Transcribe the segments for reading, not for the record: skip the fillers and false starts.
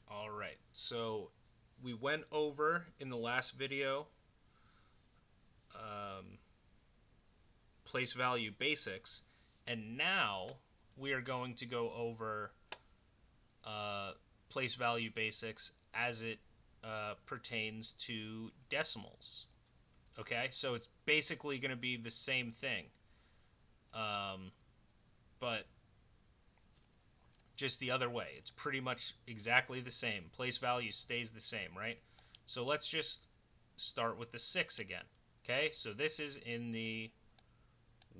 All right, so we went over in the last video place value basics, and now we are going to go over place value basics as it pertains to decimals. Okay, so it's basically going to be the same thing, but just the other way. It's pretty much exactly the same. Place value stays the same, right? So let's just start with the 6 again. Okay, so this is in the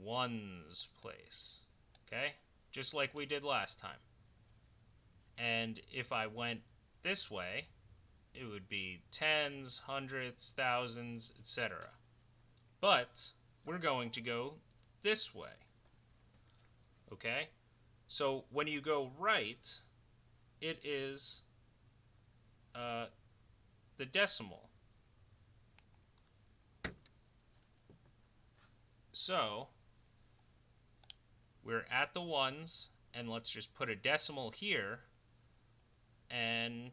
ones place. Okay, just like we did last time. And if I went this way, it would be tens, hundreds, thousands, etc. But we're going to go this way. Okay, so when you go right, it is the decimal. So we're at the ones, and let's just put a decimal here, and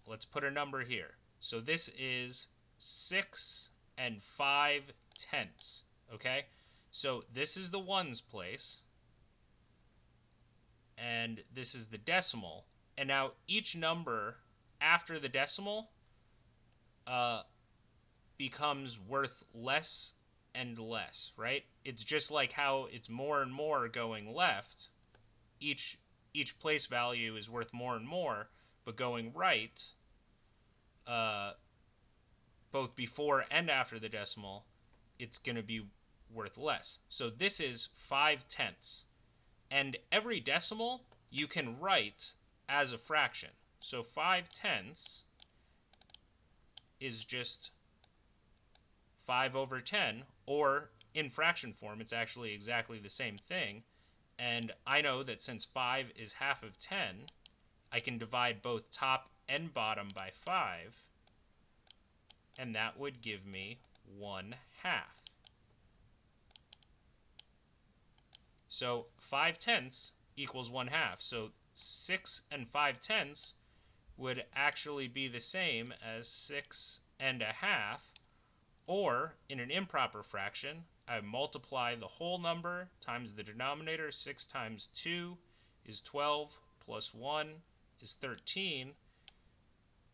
let's put a number here. So this is 6 and 5/10. Okay, so this is the ones place, and this is the decimal. And now each number after the decimal becomes worth less and less, right? It's just like how it's more and more going left. Each place value is worth more and more, but going right, both before and after the decimal, it's going to be worth less. So this is 5/10. And every decimal you can write as a fraction. So 5/10 is just 5/10, or in fraction form, it's actually exactly the same thing. And I know that since 5 is half of 10, I can divide both top and bottom by 5, and that would give me 1/2. So 5/10 equals 1/2. So 6 and 5/10 would actually be the same as 6 and a half, or in an improper fraction, I multiply the whole number times the denominator. 6 times 2 is 12, plus 1 is 13,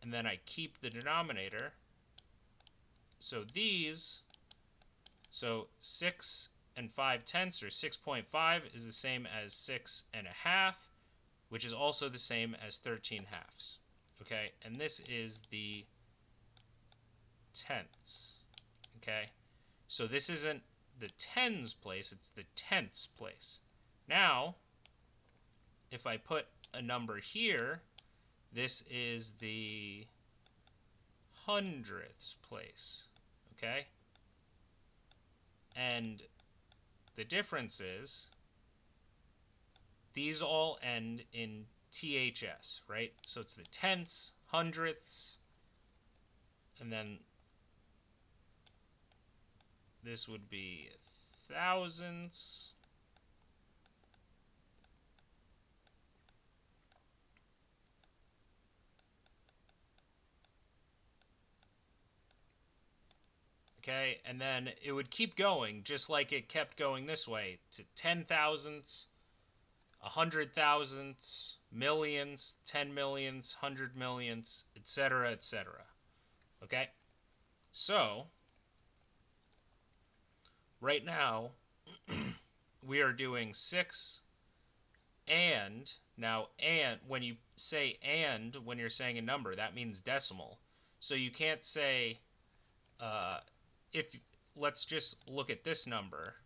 and then I keep the denominator. So 6 and 5/10, or 6.5, is the same as 6 and a half, which is also the same as 13/2. Okay, and this is the tenths. Okay, so this isn't the tens place, it's the tenths place. Now, if I put a number here, this is the hundredths place. Okay, and the difference is these all end in THS, right? So it's the tenths, hundredths, and then this would be thousandths, okay, and then it would keep going just like it kept going this way to 10,000ths, 100,000ths, millions, 10 millions, 100 millions, etc., etc. Okay, so right now we are doing 6 and now, and when you say and when you're saying a number, that means decimal. So you can't say if let's just look at this number,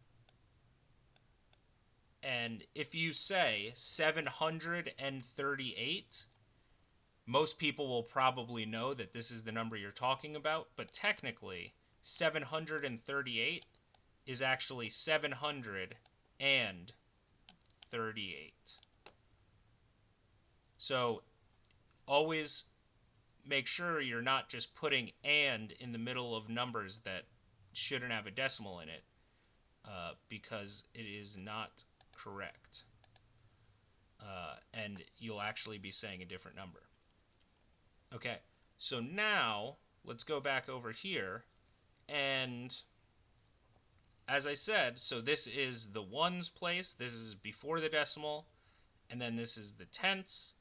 and if you say 738, most people will probably know that this is the number you're talking about, but technically 738 is actually 738. So always make sure you're not just putting and in the middle of numbers that shouldn't have a decimal in it, because it is not correct. And and you'll actually be saying a different number. Okay, so now let's go back over here, and as I said, so this is the ones place, this is before the decimal, and then this is the tenths,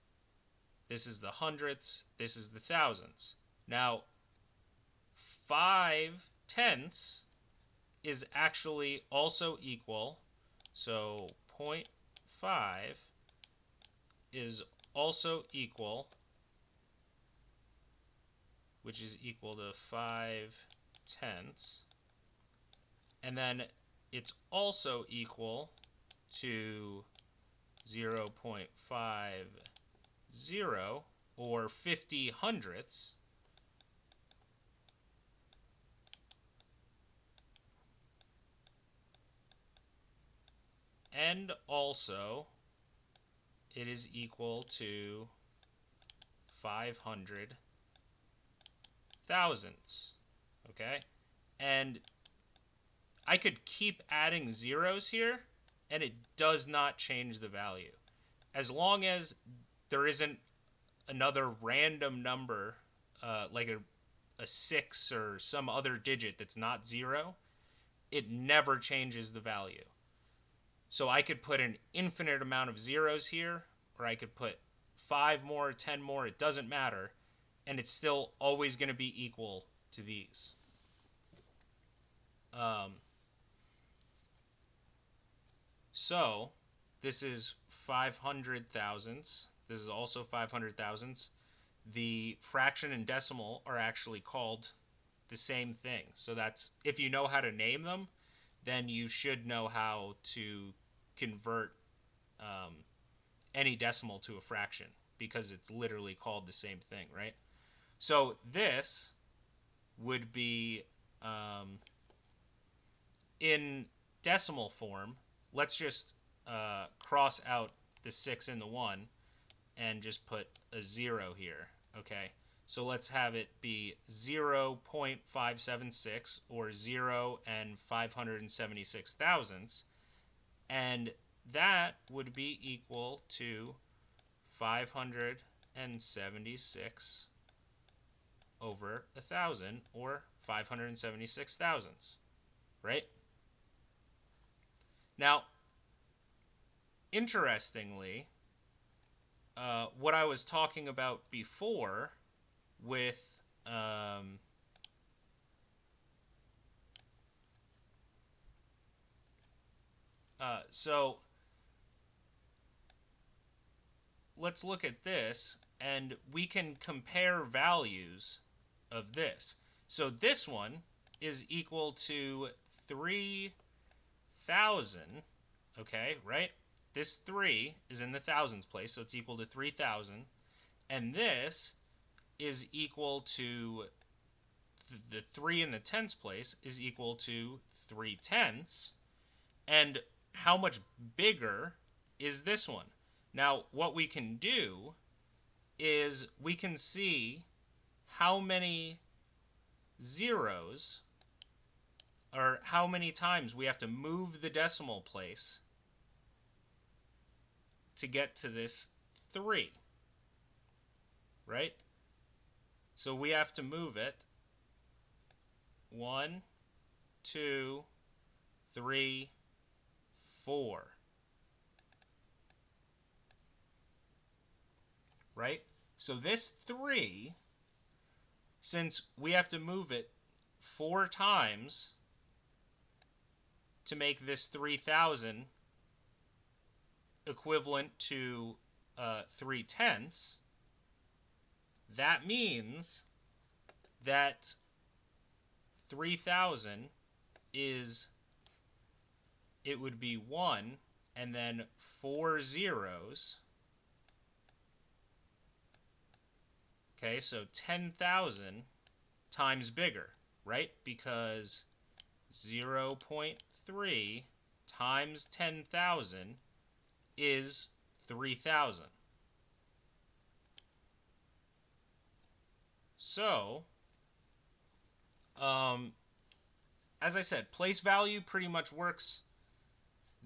this is the hundredths, this is the thousandths. Now, 5/10 is actually also equal, so 0.5 is also equal, which is equal to 5/10, and then it's also equal to 0.50 or 50 hundredths, and also it is equal to 500 thousandths. Okay, and I could keep adding zeros here and it does not change the value as long as there isn't another random number like a 6 or some other digit that's not 0. It never changes the value. So I could put an infinite amount of zeros here, or I could put 5 more, 10 more, it doesn't matter, and it's still always going to be equal to these. So this is 500 thousandths. This is also 500 thousandths. The fraction and decimal are actually called the same thing. So that's, if you know how to name them, then you should know how to convert any decimal to a fraction, because it's literally called the same thing, right? So this would be in decimal form. Let's just cross out the 6 and the 1 and just put a 0 here, okay? So let's have it be 0.576 or 0 and 576 thousandths, and that would be equal to 576 over 1,000, or 576 thousandths, right? Now, interestingly, what I was talking about before with so let's look at this, and we can compare values of this. So this one is equal to 3,000, okay, right? This 3 is in the thousands place, so it's equal to 3,000. And this is equal to, the 3 in the tenths place is equal to 3/10. And how much bigger is this one? Now, what we can do is we can see how many zeros, or how many times we have to move the decimal place to get to this 3, right? So we have to move it 1, 2, 3, 4. Right? So this 3, since we have to move it 4 times to make this 3,000 equivalent to 3/10, that means that 3,000 is, it would be 1 and then 4 zeros. Okay, so 10,000 times bigger, right? Because 0.3 times 10,000 is 3,000. So, as I said, place value pretty much works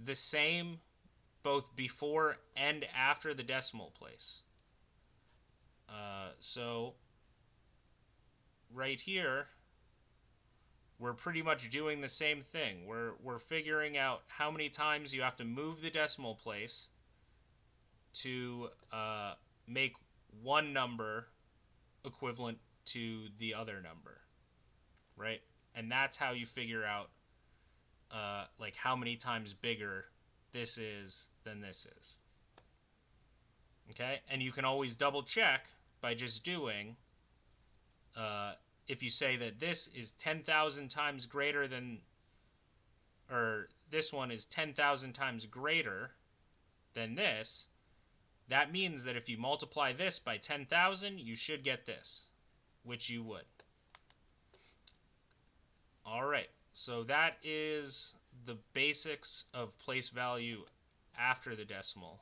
the same, both before and after the decimal place. So right here, we're pretty much doing the same thing. We're figuring out how many times you have to move the decimal place to make one number equivalent to the other number, right? And that's how you figure out like how many times bigger this is than this is. Okay, and you can always double check by just doing, if you say that this is 10,000 times greater than, or this one is 10,000 times greater than this, that means that if you multiply this by 10,000, you should get this, which you would. Alright, so that is the basics of place value after the decimal.